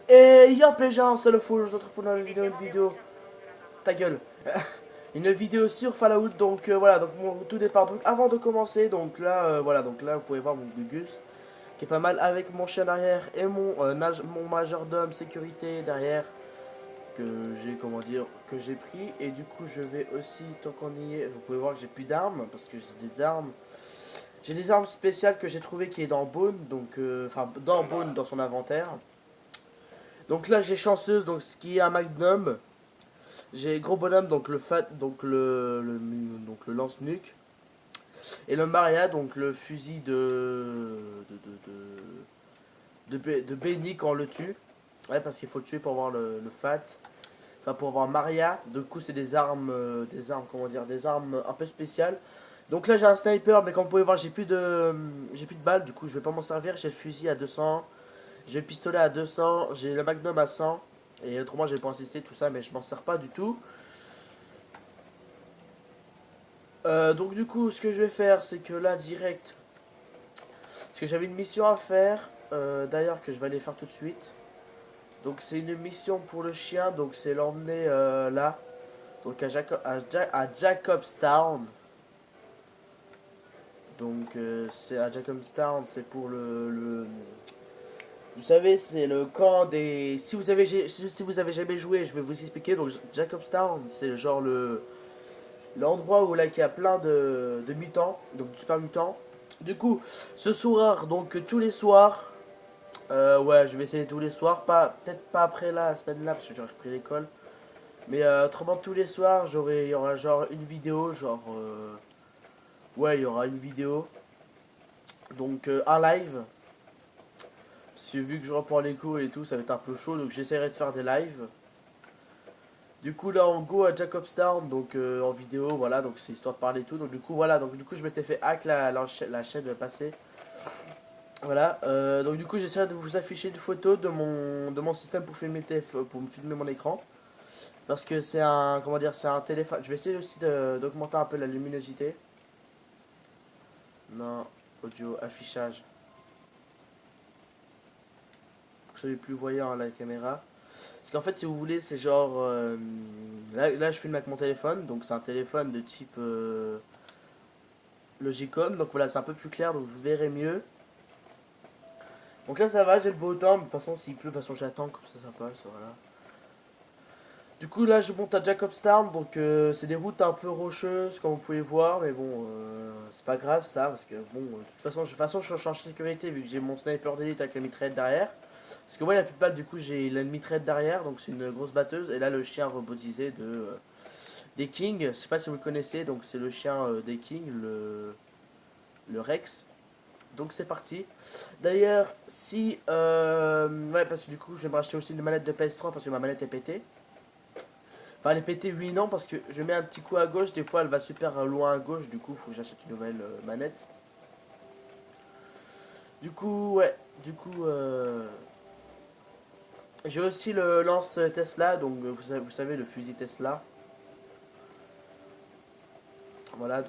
Et yop les gens, c'est le fou, je vous retrouve pour une vidéo. Ta gueule. Une vidéo sur Fallout, donc voilà, donc mon tout départ. Donc avant de commencer, donc là, voilà, donc là vous pouvez voir mon Gugus, qui est pas mal avec mon chien derrière et mon majordome sécurité derrière, que j'ai, comment dire, que j'ai pris. Et du coup je vais aussi, tant qu'on y est, vous pouvez voir que j'ai plus d'armes, parce que j'ai des armes spéciales que j'ai trouvé qui est dans Bone, donc, enfin dans Bone dans son inventaire. Donc là j'ai chanceuse, donc ce qui est un magnum. J'ai gros bonhomme, donc le fat, donc donc le lance-nuque. Et le Maria, donc le fusil de Benny quand on le tue. Ouais, parce qu'il faut le tuer pour avoir le fat. Enfin, pour avoir Maria. Du coup, c'est des armes, comment dire, des armes un peu spéciales. Donc là, j'ai un sniper, mais comme vous pouvez voir, j'ai plus de balles. Du coup, je vais pas m'en servir. J'ai le fusil à 200. J'ai le pistolet à 200. J'ai le magnum à 100. Et autrement, j'ai pas insisté, tout ça, mais je m'en sers pas du tout. Donc du coup, ce que je vais faire, c'est que là, direct, parce que j'avais une mission à faire, d'ailleurs que je vais aller faire tout de suite. Donc c'est une mission pour le chien, donc c'est l'emmener là, donc à Jacobstown. Donc c'est à Jacobstown, c'est pour vous savez, c'est le camp des. Si vous avez jamais joué, je vais vous expliquer. Donc Jacobstown, c'est genre l'endroit où là il y a plein de mutants, donc de super mutants. Du coup, ce soir, donc tous les soirs, ouais, je vais essayer tous les soirs, pas peut-être pas après la semaine là parce que j'aurais repris l'école, mais autrement tous les soirs, il y aura genre une vidéo, genre ouais, il y aura une vidéo, donc un live. Parce que vu que je reprends les cours et tout, ça va être un peu chaud, donc j'essaierai de faire des lives. Du coup là on go à Jacobstown, donc en vidéo, voilà, donc c'est histoire de parler et tout. Donc du coup voilà, donc du coup je m'étais fait hack la chaîne passée. Voilà, donc du coup j'essaierai de vous afficher une photo de mon système pour filmer, pour me filmer mon écran. Parce que c'est un, comment dire, c'est un téléphone. Je vais essayer aussi d'augmenter un peu la luminosité. Non, audio, affichage. Pour que ce soit plus voyant à la caméra. Parce qu'en fait si vous voulez c'est genre, là je filme avec mon téléphone. Donc c'est un téléphone de type Logicom. Donc voilà c'est un peu plus clair donc vous verrez mieux. Donc là ça va, j'ai le beau temps, mais de toute façon s'il pleut, de toute façon j'attends comme ça passe, voilà. Du coup là je monte à Jacobstown, donc c'est des routes un peu rocheuses comme vous pouvez voir, mais bon c'est pas grave ça, parce que bon de toute façon je change de sécurité vu que j'ai mon sniper d'élite avec la mitraillette derrière. Parce que moi il a plus de balles, du coup j'ai la mitraillette derrière, donc c'est une grosse batteuse, et là le chien robotisé des Kings, je sais pas si vous le connaissez, donc c'est le chien des Kings, le Rex. Donc c'est parti. D'ailleurs, si. Ouais, parce que du coup, je vais me racheter aussi une manette de PS3 parce que ma manette est pétée. Enfin, elle est pétée, oui, non, parce que je mets un petit coup à gauche, des fois elle va super loin à gauche, du coup, faut que j'achète une nouvelle manette. Du coup, ouais, du coup, j'ai aussi le lance Tesla, donc vous savez, le fusil Tesla. Voilà,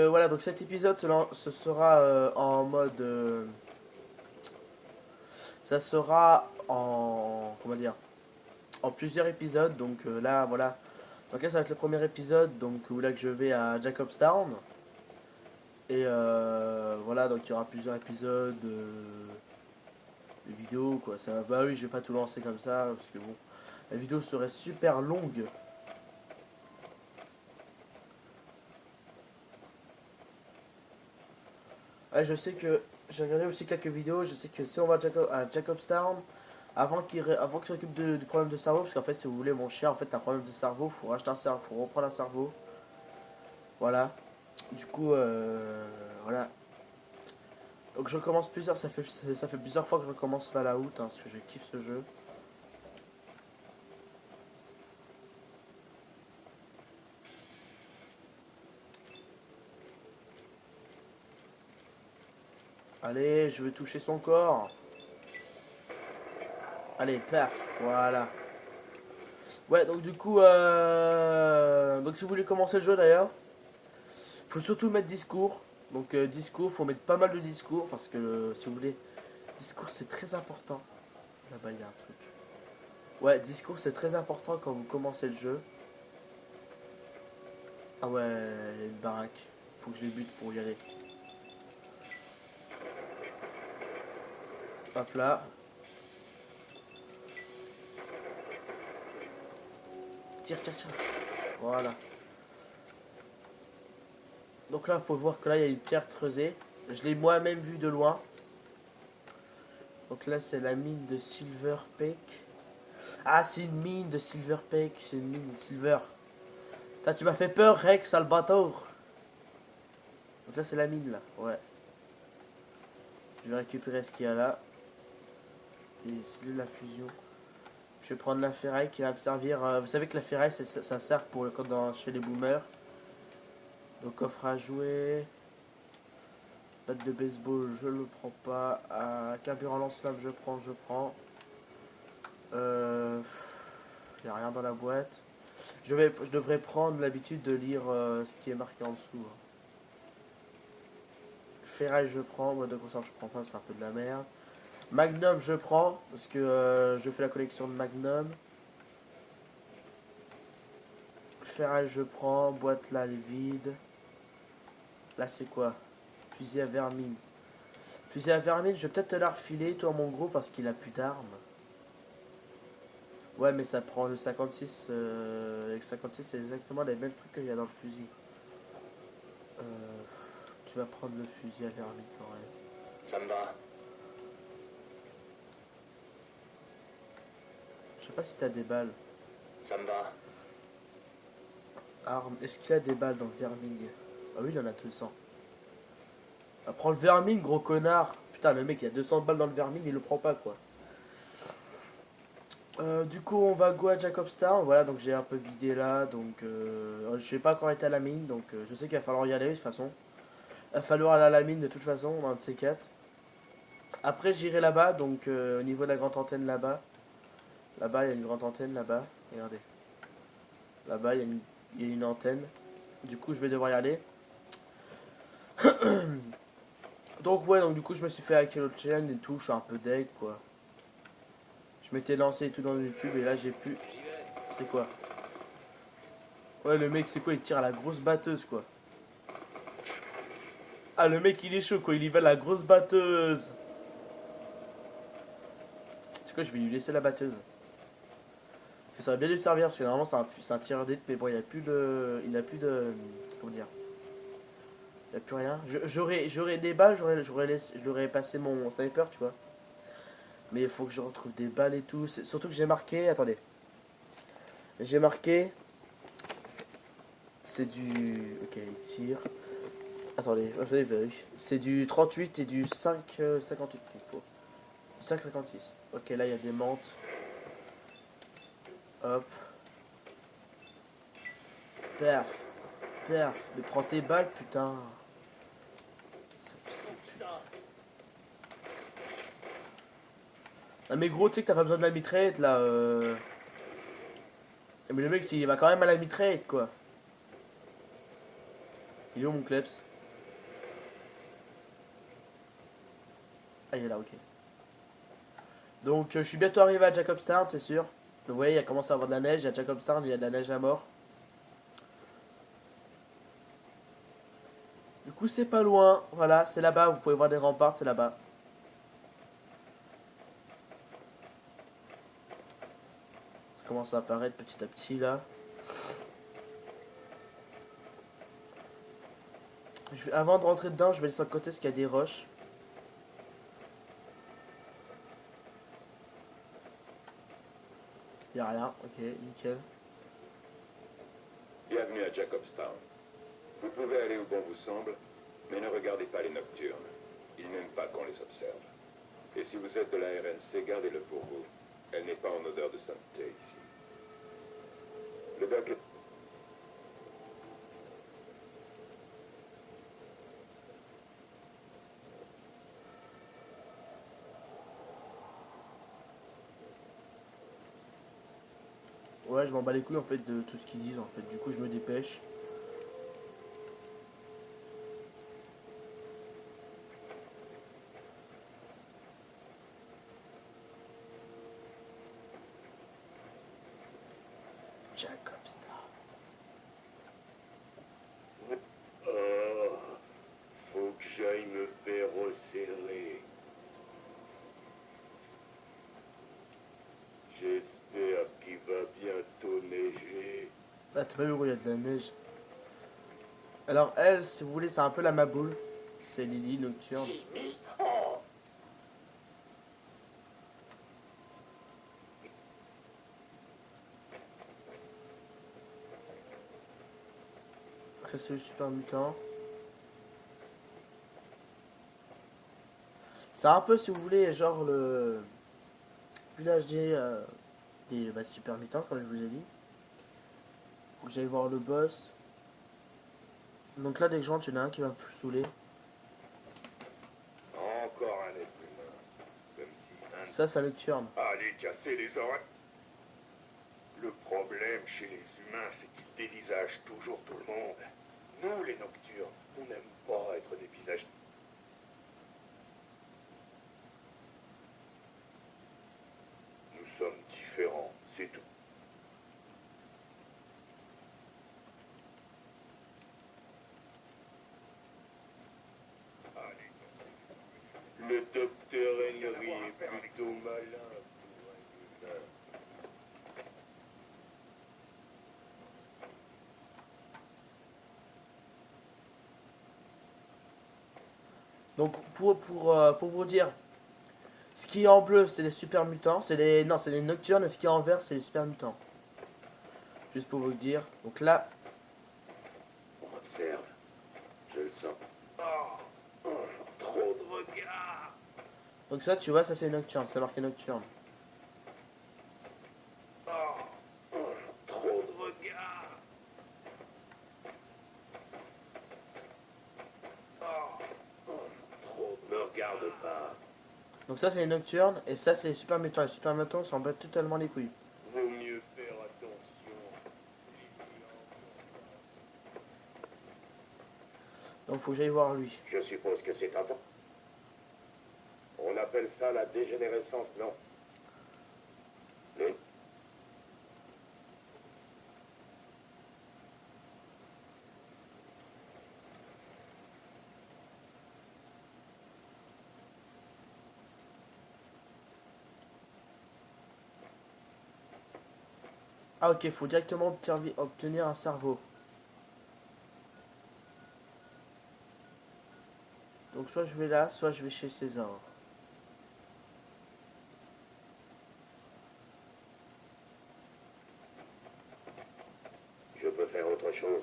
voilà, donc cet épisode, ce sera en mode. Ça sera en. Comment dire, en plusieurs épisodes. Donc là, voilà. Donc là, ça va être le premier épisode, donc où là que je vais à Jacobstown. Et voilà, donc il y aura plusieurs épisodes de vidéos, quoi. Ça, bah oui, je vais pas tout lancer comme ça, parce que bon, la vidéo serait super longue. Ouais, je sais que j'ai regardé aussi quelques vidéos, je sais que si on va à Jacobstown, avant qu'il s'occupe du problème de cerveau, parce qu'en fait, si vous voulez, mon chien, en fait, a un problème de cerveau, faut racheter un cerveau, faut reprendre un cerveau. Voilà. Du coup, voilà. Donc je recommence ça fait plusieurs fois que je recommence Fallout, hein, parce que je kiffe ce jeu. Allez, je vais toucher son corps. Allez, paf, voilà. Ouais, donc du coup, donc si vous voulez commencer le jeu d'ailleurs, faut surtout mettre discours. Donc discours, faut mettre pas mal de discours parce que si vous voulez, Discours, c'est très important. Là-bas, il y a un truc. Ouais, discours, c'est très important quand vous commencez le jeu. Ah ouais, il y a une baraque. Faut que je les bute pour y aller. Hop là. Tire, tire, tire. Voilà. Donc là, faut voir que là, il y a une pierre creusée. Je l'ai moi-même vue de loin. Donc là, c'est la mine de Silver Peak. Ah, c'est une mine de Silver Peak. C'est une mine de Silver. Putain, tu m'as fait peur, Rex, sale bâtard. Donc là, c'est la mine, là. Ouais. Je vais récupérer ce qu'il y a là. Et c'est de la fusion. Je vais prendre la ferraille qui va me servir. Vous savez que la ferraille, ça sert pour chez les boomers. Donc, coffre à jouer. Batte de baseball, je le prends pas. Carburant lance-flamme, je prends. Y a rien dans la boîte. Je devrais prendre l'habitude de lire ce qui est marqué en dessous. Ferraille, je prends. Boîte de conserve, je prends pas, c'est un peu de la merde. Magnum, je prends parce que je fais la collection de Magnum. Ferraille, je prends. Boîte là, elle est vide. Là, c'est quoi? Fusil à vermine. Fusil à vermine, je vais peut-être te la refiler, toi, mon gros, parce qu'il a plus d'armes. Ouais, mais ça prend le 56. Avec 56, c'est exactement les mêmes trucs qu'il y a dans le fusil. Tu vas prendre le fusil à vermine quand même. Ça me va. Je sais pas si t'as des balles. Ça me va. Arme. Est-ce qu'il y a des balles dans le vermine? Ah oui, il y en a 200. Ah, prends le vermine, gros connard. Putain, le mec, il y a 200 balles dans le vermine, il le prend pas, quoi. Du coup, on va go à Jacobstown. Voilà, donc j'ai un peu vidé là. Donc, je vais pas encore été à la mine. Donc, je sais qu'il va falloir y aller de toute façon. Il va falloir aller à la mine de toute façon, dans un de ces quatre. Après, j'irai là-bas. Donc, au niveau de la grande antenne là-bas. Là-bas, il y a une grande antenne là-bas. Regardez. Là-bas, il y a une antenne. Du coup, je vais devoir y aller. Donc, ouais, donc du coup, je me suis fait hacker l'autre chaîne et tout. Je suis un peu deg, quoi. Je m'étais lancé et tout dans YouTube et là, j'ai pu. C'est quoi? Ouais, le mec, c'est quoi? Il tire à la grosse batteuse, quoi. Ah, le mec, il est chaud, quoi. Il y va à la grosse batteuse. C'est quoi? Je vais lui laisser la batteuse. Parce que ça va bien lui servir. Parce que normalement, c'est un tireur d'élite. Mais bon, il n'y a plus de. Il n'a plus de. Comment dire? Il n'y a plus rien. J'aurais des balles. Je l'aurais passé mon sniper, tu vois. Mais il faut que je retrouve des balles et tout. Surtout que j'ai marqué. Attendez. J'ai marqué. C'est du. Ok, il tire. Attendez, je vais vérifier. C'est du 38 et du 5,58 qu'il faut. Du 5,56. Ok, là il y a des menthes. Hop. Perf. Perf. Mais prends tes balles, putain. Ça fils de pute. Ah, mais gros, tu sais que t'as pas besoin de la mitraillette là. Mais le mec, il va quand même à la mitraillette quoi. Il est où mon kleps? Ah, il est là, ok. Donc, je suis bientôt arrivé à Jacobstown, c'est sûr. Donc, vous voyez, il a commencé à avoir de la neige. À Jacobstown, il y a de la neige à mort. Du coup, c'est pas loin. Voilà, c'est là-bas. Vous pouvez voir des remparts, c'est là-bas. Ça commence à apparaître petit à petit là. Avant de rentrer dedans, je vais aller sur le côté parce qu'il y a des roches. Il y a rien, ok, nickel. Bienvenue à Jacobstown. Vous pouvez aller où bon vous semble, mais ne regardez pas les nocturnes. Ils n'aiment pas qu'on les observe. Et si vous êtes de la RNC, gardez-le pour vous. Elle n'est pas en odeur de sainteté ici. Le doc est... Ouais, je m'en bats les couilles en fait de tout ce qu'ils disent en fait. Du coup, je me dépêche. t'as pas vu où il y a de la neige. Alors elle, si vous voulez, c'est un peu la maboule. C'est Lily nocturne. Jimmy. Oh. Ça c'est le super mutant. C'est un peu, si vous voulez, genre le village des super mutants, comme je vous ai dit. Faut que j'aille voir le boss. Donc là, dès que je rentre, il y en a un qui va me saouler. Encore un être humain. Comme si un... Ça, c'est nocturne. Allez, casser les oreilles. Le problème chez les humains, c'est qu'ils dévisagent toujours tout le monde. Nous, les nocturnes, on n'aime pas être des visages. Nous sommes différents, c'est tout. Allez. Le docteur Henry est plutôt malin pour un humain. Donc pour vous dire, ce qui est en bleu, c'est les super mutants. Non, c'est les nocturnes. Et ce qui est en vert, c'est les super mutants. Juste pour vous le dire. Donc là, On observe. Je le sens. Oh, trop de regards. donc ça, tu vois, ça c'est nocturne. C'est marqué nocturne. Trop de regards. Trop de me regarde pas. Donc ça c'est les nocturnes. Et ça c'est les super mutants. Les super mutants s'en battent totalement les couilles. Vaut mieux faire attention. Donc faut que j'aille voir lui. Je suppose que c'est important. On appelle ça la dégénérescence, non? Les... Ah ok, faut directement obtenir un cerveau. Donc soit je vais là, soit je vais chez César. Je peux faire autre chose.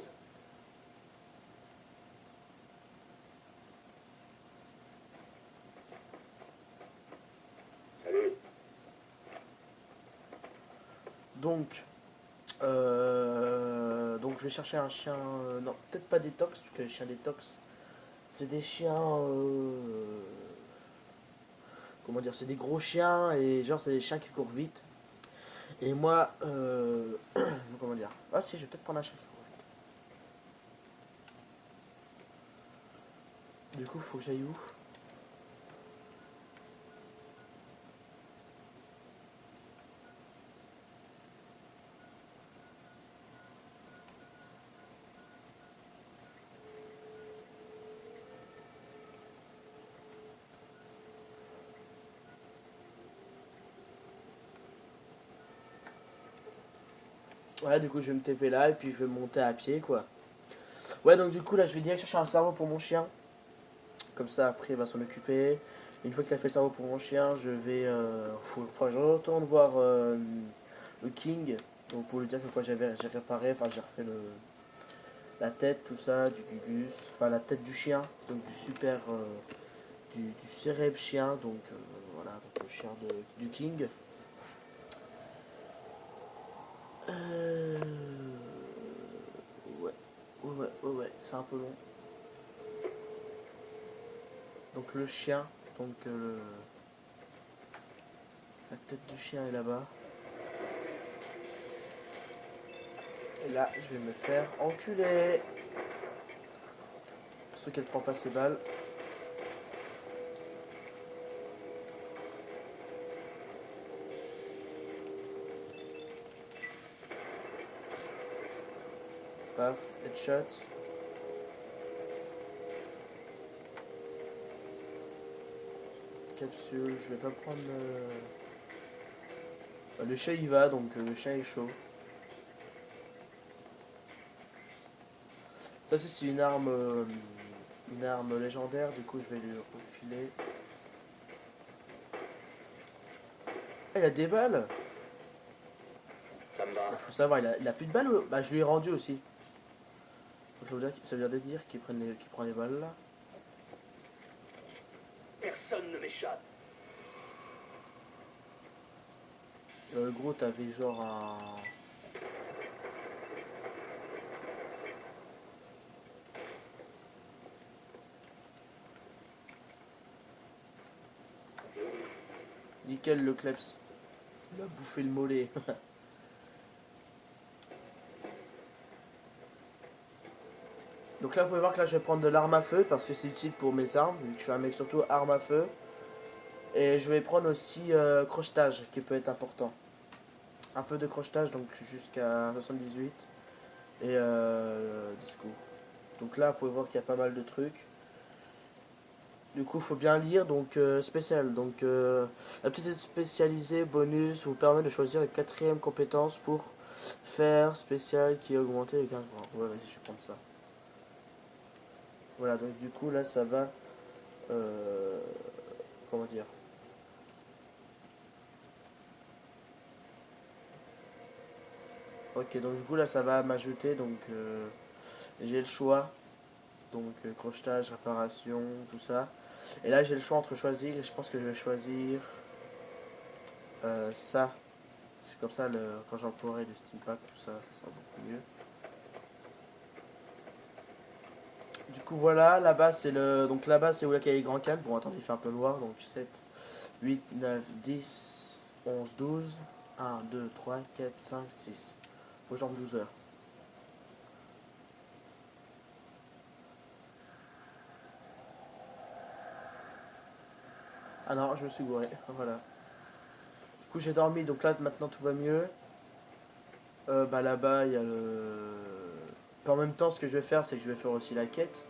Salut. Donc je vais chercher un chien. Non, peut-être pas détox, parce que les chiens détox, c'est des chiens. Comment dire, c'est des gros chiens et genre c'est des chiens qui courent vite. Et moi, comment dire. Ah si, je vais peut-être prendre un chien qui court vite. Du coup, faut que j'aille où? Ouais, du coup, je vais me TP là et puis je vais monter à pied, quoi. Ouais, donc du coup, là, je vais direct chercher un cerveau pour mon chien. Comme ça, après, il va s'en occuper. Une fois qu'il a fait le cerveau pour mon chien, je vais. Faudra que je retourne voir le King. Donc, pour lui dire que quoi j'ai réparé, enfin, j'ai refait la tête, tout ça, du Gugus. Enfin, la tête du chien, donc du super. Du cérèbre chien, donc voilà, donc le chien du King. Euh, ouais, c'est un peu long. Donc le chien, donc la tête du chien est là-bas. Et là, je vais me faire enculer. Surtout qu'elle prend pas ses balles. Paf, headshot. Capsule, je vais pas prendre le chien il va, donc le chien est chaud. Ça, c'est une arme légendaire. Du coup, je vais lui refiler. Ah, il a des balles. Ça me va. Il faut savoir, il a plus de balles. Bah, je lui ai rendu aussi. Donc, ça veut dire qu'il prend les balles là. Personne ne m'échappe. Gros, t'avais genre un. Nickel le kleps. Il a bouffé le mollet. Donc là, vous pouvez voir que là, je vais prendre de l'arme à feu parce que c'est utile pour mes armes. Vu que je suis un mec surtout arme à feu. Et je vais prendre aussi crochetage qui peut être important. Un peu de crochetage, donc jusqu'à 78. Et discours. Donc là, vous pouvez voir qu'il y a pas mal de trucs. Du coup, il faut bien lire. Donc spécial. Donc la petite aide spécialisée bonus vous permet de choisir une quatrième compétence pour faire spécial qui est augmenté de 15 points. Ouais, vas-y, je vais prendre ça. Voilà, donc du coup, là, ça va. Comment dire? Ok, donc du coup, là, ça va m'ajouter. Donc j'ai le choix. Donc crochetage, réparation, tout ça. Et là, j'ai le choix entre choisir. Et je pense que je vais choisir ça. C'est comme ça, quand j'emploierai des steam packs, tout ça, ça sera beaucoup mieux. Du coup, voilà, là-bas, c'est le. Donc là-bas, c'est où il y a les grands cannes. Bon, attendez, il fait un peu noir. Donc 7, 8, 9, 10, 11, 12. 1, 2, 3, 4, 5, 6. Faut genre 12 heures. Ah non, je me suis gouré. Voilà. Du coup, j'ai dormi. Donc là, maintenant, tout va mieux. Bah là-bas, il y a le. Puis en même temps, ce que je vais faire, c'est que je vais faire aussi la quête.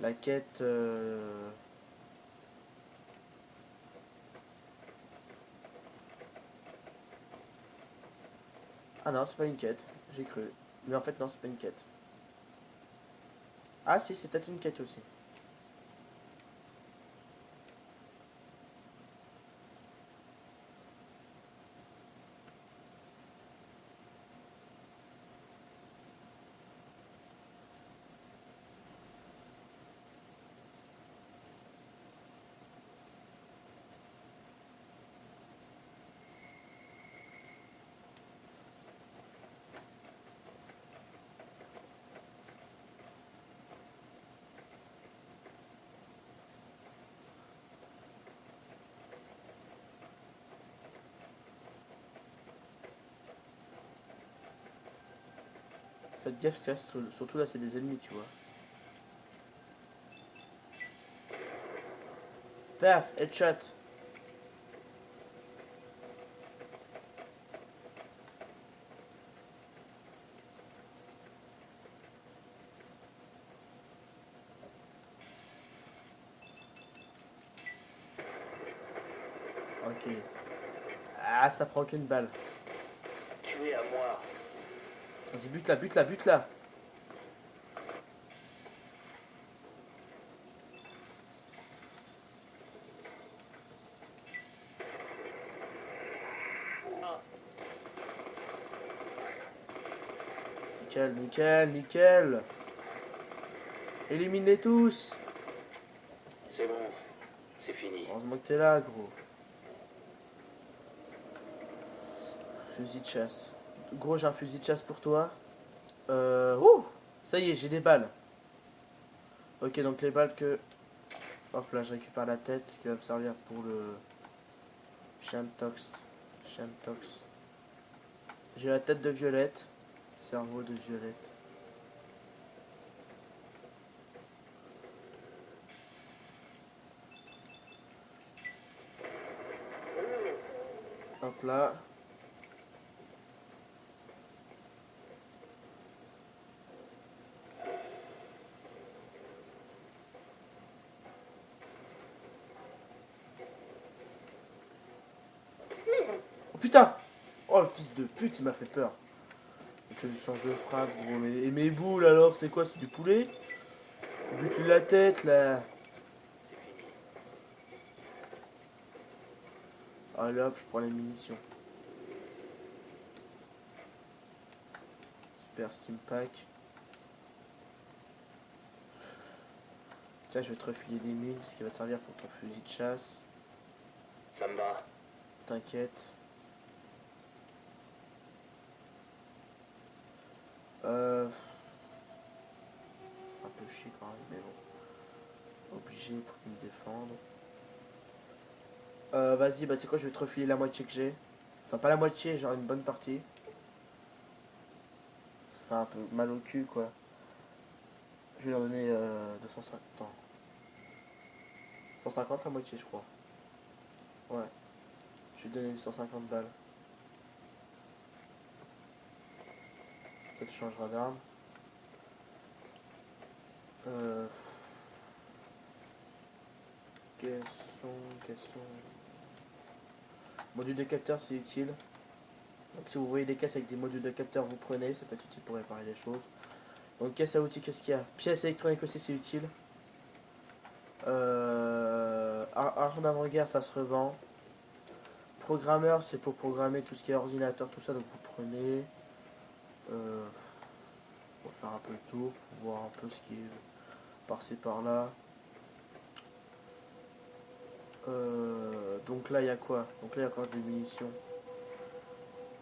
La quête. Ah non, c'est pas une quête. J'ai cru. Mais en fait, non, c'est pas une quête. Ah si, c'est peut-être une quête aussi. Faites gaffe que là, surtout là, c'est des ennemis, tu vois. Paf, headshot. Ok. Ah, ça prend qu'une balle. Tu es à moi. Vas-y, bute là, bute là, bute là. Nickel, nickel, nickel. Éliminez tous. C'est bon. C'est fini. Heureusement que t'es là, gros. Fusil de chasse. Gros, j'ai un fusil de chasse pour toi. Ouh, ça y est, j'ai des balles. Ok, donc les balles que... Hop là, je récupère la tête, ce qui va me servir pour le... Shantox. Shantox. J'ai la tête de Violette. Cerveau de Violette. Hop là. Oh putain! Oh le fils de pute, il m'a fait peur. Je change de frappe, gros. Mais, et mes boules alors, c'est quoi? C'est du poulet? Bute-lui la tête là. C'est fini. Allez hop, je prends les munitions. Super Steam Pack. Tiens, je vais te refiler des mines parce qu'il va te servir pour ton fusil de chasse. Ça me va. T'inquiète. Un peu chier quand même, mais bon. Obligé pour me défendre. Vas-y, bah tu sais quoi, je vais te refiler la moitié que j'ai. Enfin, pas la moitié, genre une bonne partie. Ça fait un peu mal au cul, quoi. Je vais leur donner 250. Attends. 150 la moitié, je crois. Ouais. Je vais donner 150 balles. Toi, tu changeras d'arme. Euh... Caisson. Module de capteur, c'est utile. Donc si vous voyez des caisses avec des modules de capteur, vous prenez, ça peut être utile pour réparer des choses. Donc caisse à outils, qu'est-ce qu'il y a? Pièces électroniques aussi, c'est utile. Argent d'avant-guerre, ça se revend. Programmeur, c'est pour programmer tout ce qui est ordinateur, tout ça, donc vous prenez. On va faire un peu le tour pour voir un peu ce qui est par-ci par-là. Donc là, il y a quoi? Donc là, il y a encore des munitions.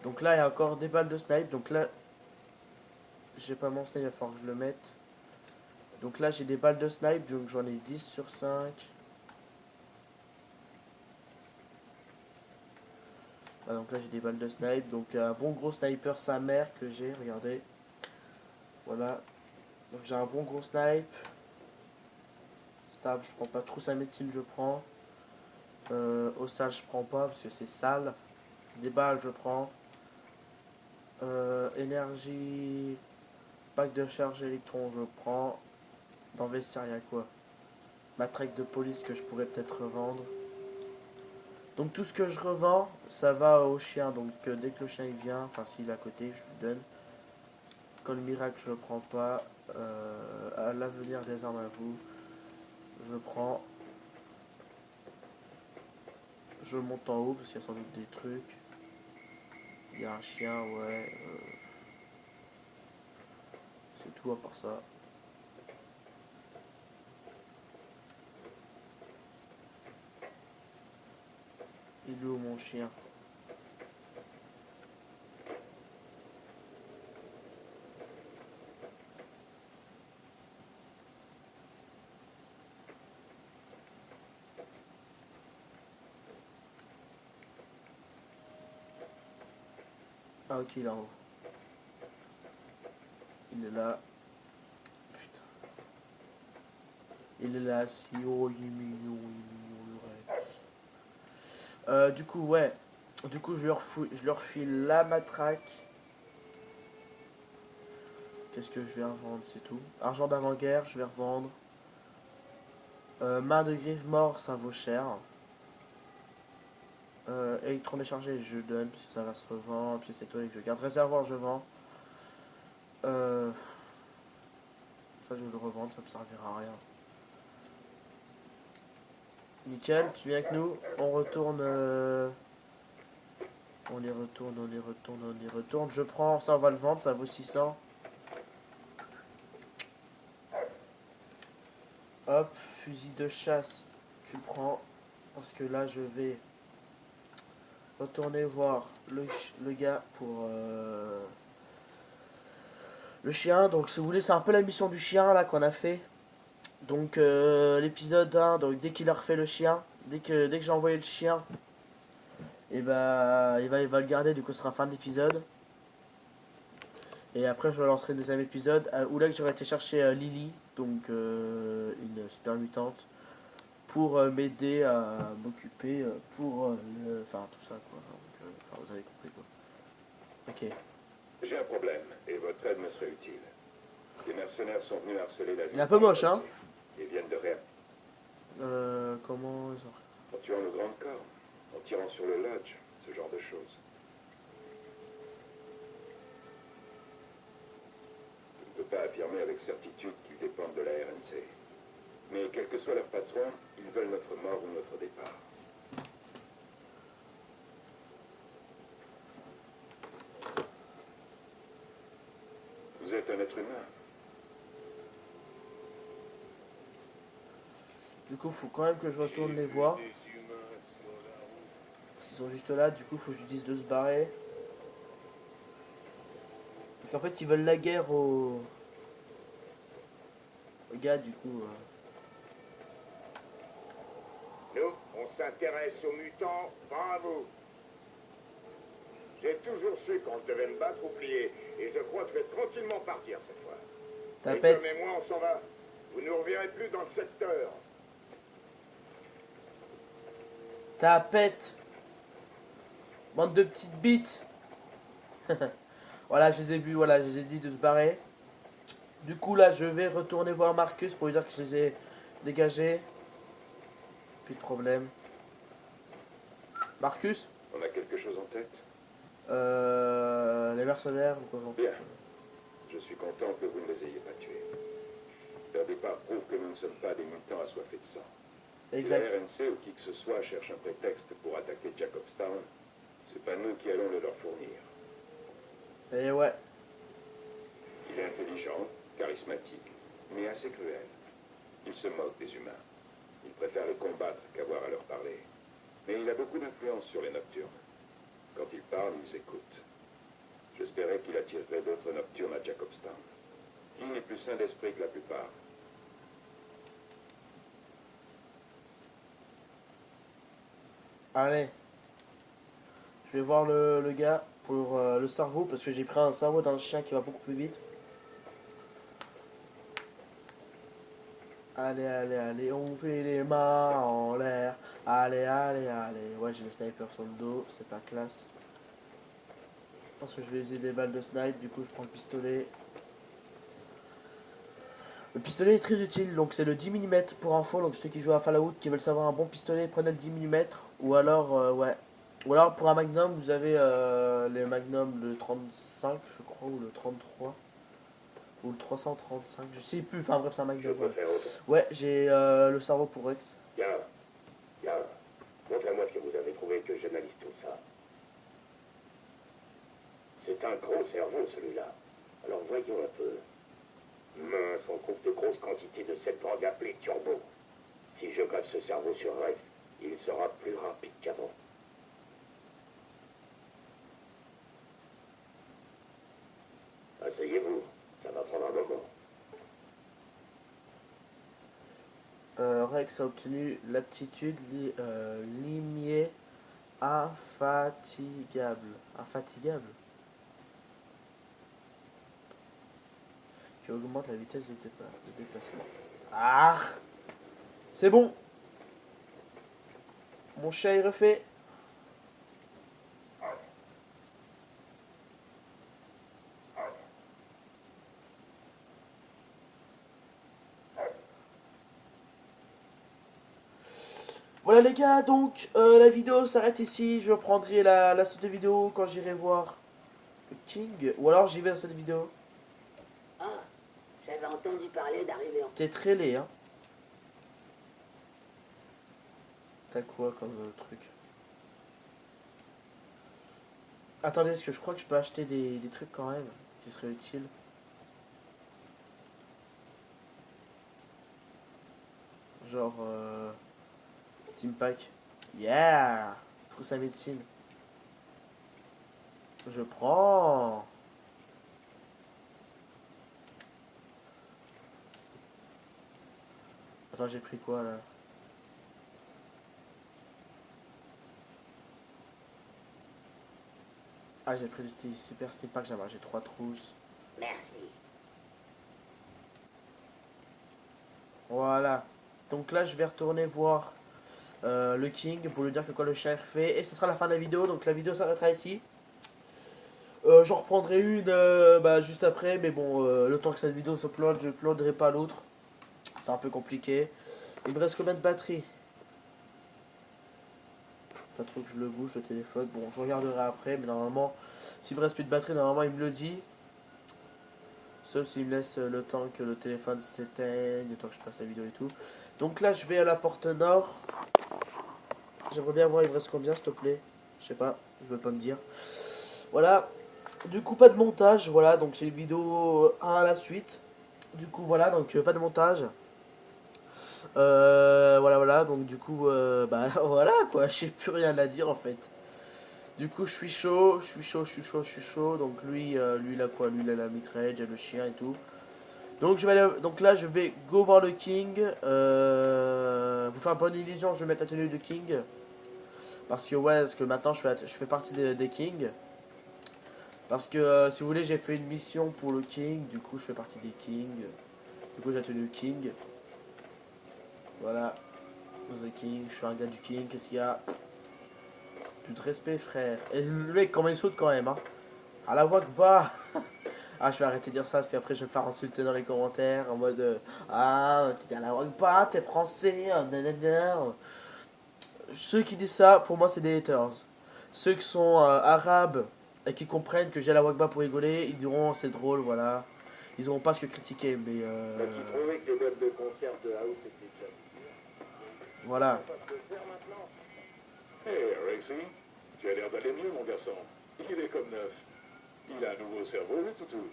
Donc là, il y a encore des balles de snipe. Donc là, j'ai pas mon snipe, il va falloir que je le mette. Donc là, j'ai des balles de snipe, donc j'en ai 10 sur 5. Ah, donc là, j'ai des balles de snipe. Donc un bon gros sniper sa mère que j'ai, regardez. Voilà. Donc j'ai un bon gros snipe. Stable, je prends pas. Trousse à médecine, je prends. Au sale, je prends pas parce que c'est sale. Des balles, je prends. Énergie. Pack de charge électron, je prends. Dans le vestiaire, il y a quoi? Matraque de police que je pourrais peut-être revendre. Donc tout ce que je revends, ça va au chien. Donc dès que le chien il vient, enfin s'il est à côté, je lui donne. Quand le miracle, je le prends pas. À l'avenir des armes à vous, je prends. Je monte en haut parce qu'il y a sans doute des trucs. Il y a un chien, ouais. C'est tout à part ça. Il est où mon chien? Ah ok, il est en haut. Il est là. Putain. Il est là, si oh il est mignon le Rex. Du coup ouais. Du coup je leur file la matraque. Qu'est-ce que je vais revendre, c'est tout. Argent d'avant-guerre, je vais revendre. Main de griffe mort, ça vaut cher. Électron déchargé, je donne, puisque ça va se revendre. Pièce électronique, je garde. Réservoir, je vends. Ça, je vais le revendre, ça me servira à rien. Nickel, tu viens avec nous. On retourne. On y retourne. Je prends, ça on va le vendre, ça vaut 600. Hop, fusil de chasse, tu le prends. Parce que là, je vais retourner voir le gars pour le chien. Donc, si vous voulez, c'est un peu la mission du chien là qu'on a fait. Donc, l'épisode 1, donc dès qu'il a refait le chien, dès que j'ai envoyé le chien, et bah, il va le garder. Du coup, ce sera fin de l'épisode. Et après, je relancerai le deuxième épisode où là, j'aurais été chercher Lily, donc une super mutante, pour m'aider à m'occuper enfin tout ça quoi. Donc, enfin, vous avez compris quoi. Ok. J'ai un problème, et votre aide me serait utile. Des mercenaires sont venus harceler la ville. Il est un peu moche, hein. Ils viennent de réagir Comment ils ont... en tuant le grand corps, en tirant sur le lodge, ce genre de choses. pas affirmer avec certitude qu'ils dépendent de la RNC. Mais quel que soit leur patron, ils veulent notre mort ou notre départ. Vous êtes un être humain. Du coup, faut quand même que je retourne les voir. Ils sont juste là, du coup, faut que je dise de se barrer. Parce qu'en fait, ils veulent la guerre aux gars, du coup. Nous, on s'intéresse aux mutants, pas à vous. J'ai toujours su quand je devais me battre ou plier, et je crois que je vais tranquillement partir cette fois. Tapette. Et moi, on s'en va. Vous ne nous reverrez plus dans le secteur. Tapette. Bande de petites bites. Voilà, je les ai vus, voilà, je les ai dit de se barrer. Du coup, là, je vais retourner voir Marcus pour lui dire que je les ai dégagés. Plus de problème. Marcus, On a quelque chose en tête? les mercenaires, ou quoi. Bien. Je suis content que vous ne les ayez pas tués. Leur départ prouve que nous ne sommes pas des mutants assoiffés de sang. Exact. Si la RNC ou qui que ce soit cherche un prétexte pour attaquer Jacobstown, c'est pas nous qui allons le leur fournir. Et ouais. Il est intelligent, charismatique, mais assez cruel. Il se moque des humains. Il préfère les combattre qu'avoir à leur parler. Mais il a beaucoup d'influence sur les nocturnes. Quand ils parlent, ils écoutent. J'espérais qu'il attirerait d'autres nocturnes à Jacobstown. King est plus sain d'esprit que la plupart. Allez. Je vais voir le gars pour le cerveau, parce que j'ai pris un cerveau d'un chien qui va beaucoup plus vite. Allez, allez, allez, on fait les mains en l'air. Allez, allez, allez. Ouais, j'ai le sniper sur le dos, c'est pas classe. Parce que je vais utiliser des balles de snipe, du coup je prends le pistolet. Le pistolet est très utile, donc c'est le 10 mm pour info, donc ceux qui jouent à Fallout qui veulent savoir un bon pistolet, prenez le 10 mm. Ou alors, ouais. Ou alors pour un magnum, vous avez les magnums, le 35 je crois, ou le 33. Ou le 335, je sais plus, enfin bref c'est un Je magnum. peux Ouais, faire autre. ouais j'ai le cerveau pour Rex. Bien. Bien. Montrez-moi ce que vous avez trouvé, que j'analyse tout ça. C'est un gros cerveau, celui-là. Alors voyons un peu. Mince, on trouve de grosses quantités de cette drogue appelée turbo. Si je greffe ce cerveau sur Rex, il sera plus rapide qu'avant. Asseyez-vous, ça va prendre un moment. Rex a obtenu l'aptitude limier infatigable. Infatigable. Qui augmente la vitesse de déplacement. Ah, c'est bon. Mon chat est refait. Voilà les gars, donc la vidéo s'arrête ici. Je reprendrai la suite de vidéo quand j'irai voir le King. Ou alors j'y vais dans cette vidéo. Ah, j'avais entendu parler d'arriver en... T'es très laid, hein. T'as quoi comme truc? Attendez, est-ce que je crois que je peux acheter des trucs quand même qui seraient utiles? Genre Steam Pack. Yeah! Trousse à médecine. Je prends. Attends, j'ai pris quoi là? Ah, j'ai pris le super Steam Pack, j'ai 3 trousses. Merci. Voilà. Donc là, je vais retourner voir le King pour lui dire que quoi le chien est fait. Et ce sera la fin de la vidéo, donc la vidéo s'arrêtera ici. J'en reprendrai une juste après, mais bon, le temps que cette vidéo se upload, je uploaderai pas l'autre. C'est un peu compliqué. Il me reste combien de batterie? Pas trop que je le bouge, le téléphone. Bon, je regarderai après, mais normalement, s'il me reste plus de batterie, normalement il me le dit. Sauf s'il me laisse le temps que le téléphone s'éteigne, le temps que je passe la vidéo et tout. Donc là, je vais à la porte nord. J'aimerais bien voir, il me reste combien, s'il te plaît? Je sais pas, je veux pas me dire. Voilà. Du coup, pas de montage. Voilà, donc c'est une vidéo 1 à la suite. Du coup, voilà, donc pas de montage. Voilà, donc du coup, bah voilà quoi, j'ai plus rien à dire en fait. Du coup, je suis chaud. Donc lui, il a quoi? Lui, il a la mitraille, il a le chien et tout. Donc, donc là, je vais go voir le King. Pour faire une bonne illusion, je vais mettre la tenue de King. Parce que, ouais, parce que maintenant, je fais partie des Kings. Parce que, si vous voulez, j'ai fait une mission pour le King. Du coup, je fais partie des Kings. Du coup, j'ai la tenue de King. Voilà. The King, je suis un gars du King. Qu'est-ce qu'il y a? Plus de respect, frère. Et le mec, comment il saute quand même, hein. À la Wakba. Ah, je vais arrêter de dire ça parce qu'après je vais me faire insulter dans les commentaires en mode ah, t'es à la Wakba, t'es français, nanana. Ceux qui disent ça, pour moi, c'est des haters. Ceux qui sont arabes et qui comprennent que j'ai la Wakba pour rigoler, ils diront c'est drôle, voilà. Ils n'auront pas ce que critiquer, mais Qui trouvait que les boîtes de conserve de House étaient déjà voilà. Hé, Rexy, tu as l'air d'aller mieux, mon garçon. Il est comme neuf. Il a un nouveau cerveau, le toutou.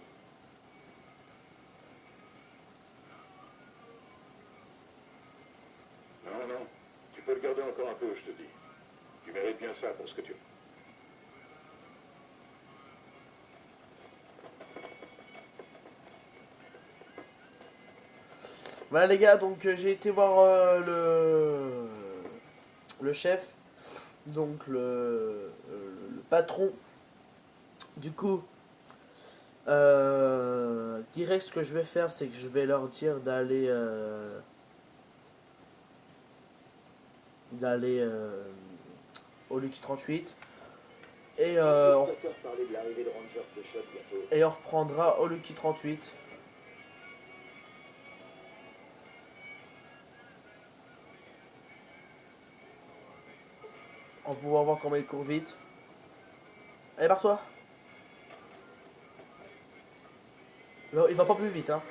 Non, non, tu peux le garder encore un peu, je te dis. Tu mérites bien ça pour ce que tu... Voilà les gars, donc j'ai été voir le chef, donc le patron. Du coup, direct ce que je vais faire, c'est que je vais leur dire d'aller au Lucky 38 et parler de l'arrivée de Rangers de Shot bientôt. et on reprendra au Lucky 38. On pourra voir comment il court vite. Allez, barre-toi. Il va pas plus vite, hein.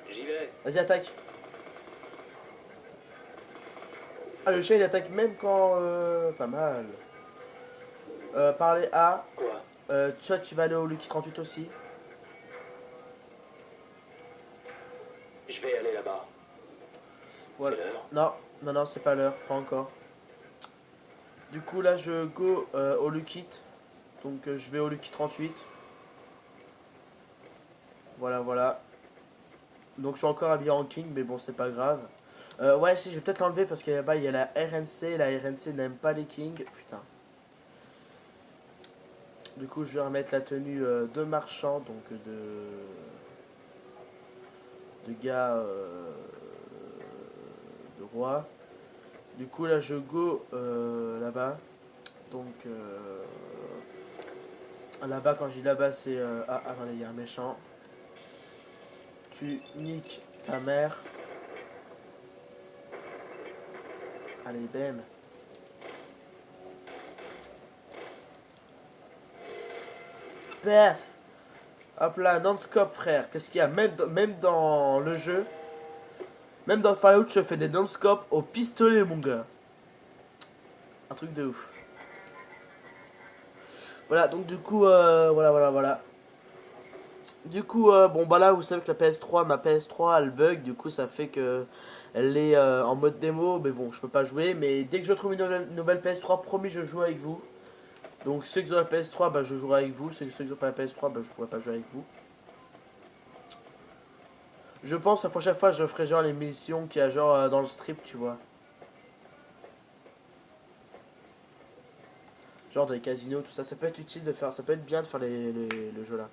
J'y vais. Vas-y, attaque. Ah, le chien, il attaque même quand... pas mal. Parler à... Quoi? Tu vas aller au Lucky 38 aussi. Je vais aller là-bas. Voilà. C'est l'heure. Non, c'est pas l'heure, pas encore. Du coup, là, je go au Lucky. Donc, je vais au Lucky 38. Voilà. Donc, je suis encore habillé en King, mais bon, c'est pas grave. Ouais, si, je vais peut-être l'enlever parce qu'il y a, il y a la RNC. La RNC n'aime pas les Kings. Putain. Du coup, je vais remettre la tenue de marchand, donc de gars de roi. Du coup, là, je go là-bas. Donc, là-bas, quand je dis là-bas, c'est... ah, attendez, il y a un méchant. Tu niques ta mère. Allez, bam. Paf. Hop là, non-scope, frère. Qu'est-ce qu'il y a même dans le jeu, même dans Fallout, je fais des non-scope au pistolet, mon gars. Un truc de ouf. Voilà, donc du coup, voilà. Du coup, bon bah là, vous savez que la PS3, ma PS3, elle bug. Du coup, ça fait que elle est en mode démo. Mais bon, je peux pas jouer. Mais dès que je trouve une nouvelle PS3, promis, je joue avec vous. Donc ceux qui ont la PS3, bah, je jouerai avec vous. Ceux qui n'ont pas la PS3, bah, je pourrai pas jouer avec vous. Je pense la prochaine fois, je ferai genre les missions qu'il y a genre dans le strip, tu vois. Genre dans les casinos, tout ça. Ça peut être utile de faire, ça peut être bien de faire le jeu là.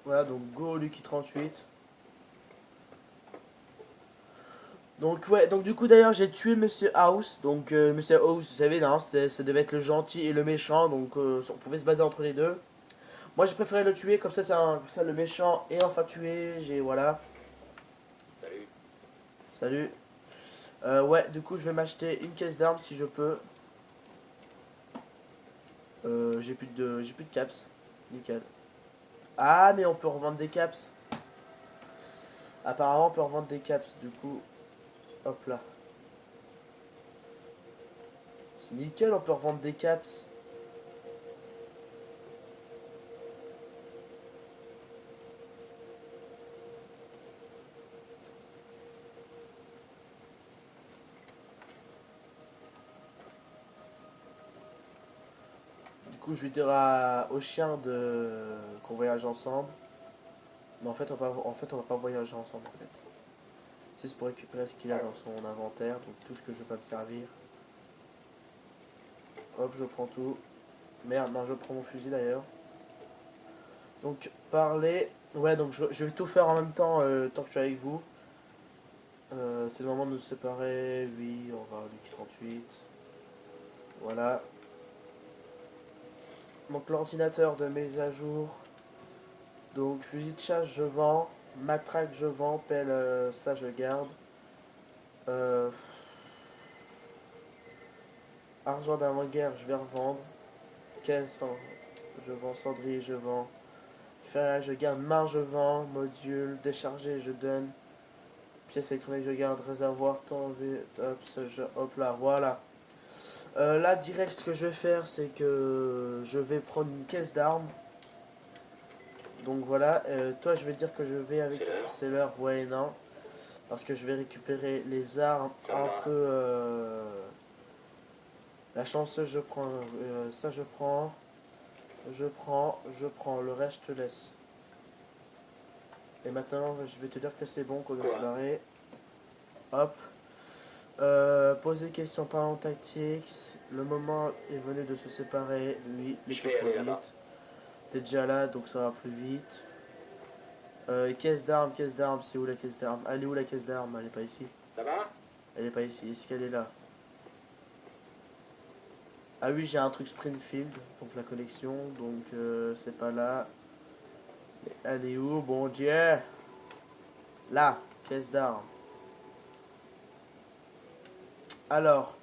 Voilà, donc go Lucky 38. Donc ouais, donc du coup d'ailleurs j'ai tué Monsieur House. Donc Monsieur House, vous savez, non, ça devait être le gentil et le méchant. Donc on pouvait se baser entre les deux. Moi j'ai préféré le tuer, comme ça le méchant est enfin tué. Voilà. Salut. Salut. Ouais, du coup, je vais m'acheter une caisse d'armes si je peux. J'ai plus de caps. Nickel. Ah, mais on peut revendre des caps. Apparemment, on peut revendre des caps. Du coup, hop là. C'est nickel, on peut revendre des caps. Du coup, je lui dirai au chien qu'on voyage ensemble. Mais en fait, on va pas voyager ensemble en fait. C'est juste pour récupérer ce qu'il a dans son inventaire, donc tout ce que je peux me servir. Hop, je prends tout. Merde, non, je prends mon fusil d'ailleurs. Donc, parler. Ouais, donc je vais tout faire en même temps tant que je suis avec vous. C'est le moment de nous séparer. Oui, on va au Lucky 38. Voilà. Donc, l'ordinateur de mise à jour. Donc, fusil de chasse, je vends. Matraque, je vends. Pelle, ça, je garde. Euh, Argent d'avant-guerre, je vais revendre. Caisse, je vends. Cendrier, je vends. Fer, je garde. Marge, je vends. Module, déchargé, je donne. Pièce électronique, je garde. Réservoir, hop là, voilà. Là, direct, ce que je vais faire, c'est que je vais prendre une caisse d'armes. Donc voilà, toi, je vais dire que je vais avec. C'est l'heure. C'est l'heure, ouais, et non. Parce que je vais récupérer les armes Ça un va. peu. La chanceuse, je prends. Ça, je prends. Je prends. Le reste, je te laisse. Et maintenant, je vais te dire que c'est bon, qu'on doit se Quoi? barrer. Hop. Poser question parlant tactique. Le moment est venu de se séparer. Oui, mais Je plus vais trop aller là-bas. vite. T'es déjà là, donc ça va plus vite. Caisse d'armes, c'est où la caisse d'armes? Elle est où la caisse d'armes? Elle est pas ici. Ça va? Elle est pas ici. Est-ce qu'elle est là? Ah oui, j'ai un truc Springfield, donc la collection, donc c'est pas là. Mais elle est où, bon Dieu? Là, caisse d'armes. Alors,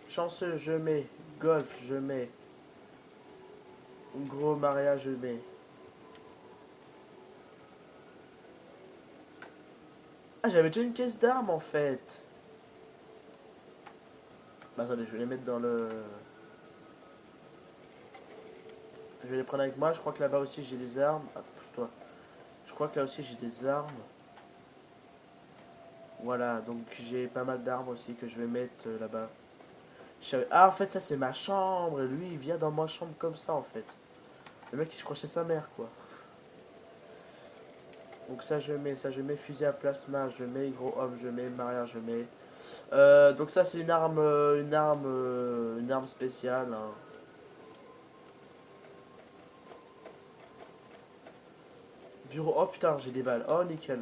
chanceux, je mets. Golf, je mets. Gros mariage, je mets. Ah, j'avais déjà une caisse d'armes en fait. Bah attendez, je vais les mettre dans le. Je vais les prendre avec moi. Je crois que là-bas aussi j'ai des armes. Ah, pousse-toi. Je crois que là aussi j'ai des armes. Voilà, donc j'ai pas mal d'armes aussi que je vais mettre là-bas. Ah, en fait, ça c'est ma chambre. Et lui, il vient dans ma chambre comme ça en fait. Le mec, je crois que c'est sa mère quoi. Donc ça je mets fusil à plasma, je mets gros homme, je mets mariage, je mets. Donc ça c'est une arme spéciale. Hein. Bureau, oh putain, j'ai des balles. Oh nickel.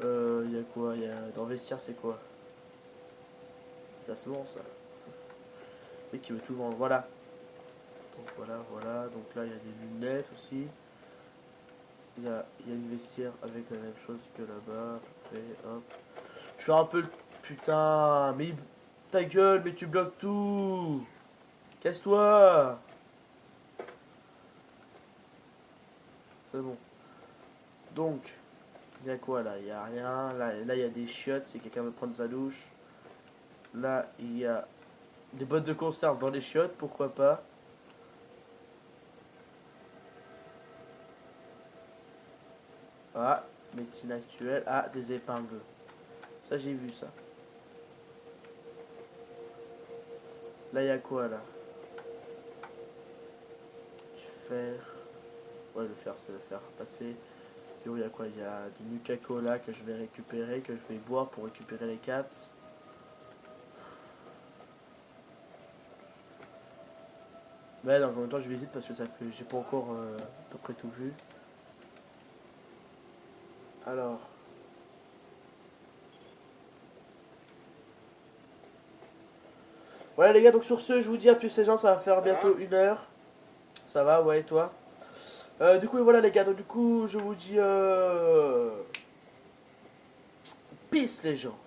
Y a quoi? Dans le vestiaire c'est quoi? Ça c'est bon ça. Et qui veut tout vendre, voilà. Donc voilà. Donc là il y a des lunettes aussi. Il y a une vestiaire avec la même chose que là-bas. Après, hop. Je suis un peu le putain. Mais ta gueule, mais tu bloques tout. Casse-toi. C'est bon. Donc, il y a quoi là? Il y a rien. Là il y a des chiottes. Si quelqu'un veut prendre sa douche. Là, il y a des bottes de conserve dans les chiottes. Pourquoi pas? Ah, médecine actuelle. Ah, des épingles. Ça, j'ai vu ça. Là, il y a quoi là? Fer. Ouais, le fer, c'est le fer passer. Et il y a quoi? Il y a du Nuka-Cola que je vais récupérer, que je vais boire pour récupérer les caps. Ouais, donc en même temps, je visite parce que ça fait. J'ai pas encore à peu près tout vu. Alors. Voilà les gars, donc sur ce, je vous dis à plus les gens, ça va faire bientôt 1 heure. Ça va, ouais, et toi? Du coup, voilà les gars, donc du coup, je vous dis... Peace les gens.